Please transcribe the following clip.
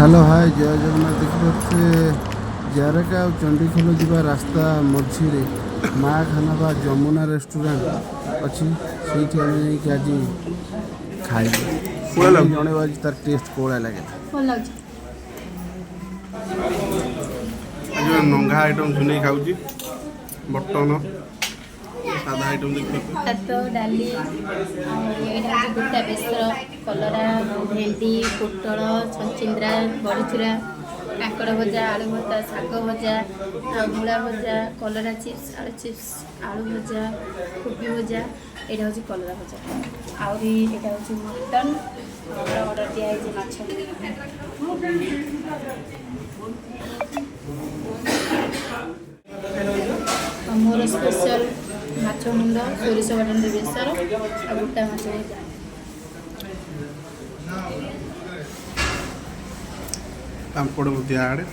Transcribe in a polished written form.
hello hi जय जगन्नाथ देखिए जारका और चंडीखोल जा रास्ता मझी माँ खाना बा जमुना रेस्टोरेंट अच्छी से आज खाइबे जन आज तार टेस्ट कोड़ा लगे आज नंगा आइटम सुनी खाऊँ बटन सादा आइटम देखिए भात डाली गोटा बेसर कलरा भेंडी पोटल छचिंद्रा बड़ीचुरा काकड़ भजा आलू भजा शाग भजा मूला भजा कलरा चिप्स आलू भजा कोबी भजा यहाँ हूँ कलरा भजा आहरी यहाँ हूँ मटन ऑर्डर दिखाई माछ मोर स्पेशल माछ मुंड सोरिष बाटन बेसर आ गोटा माछ भजा पापड़ आड़े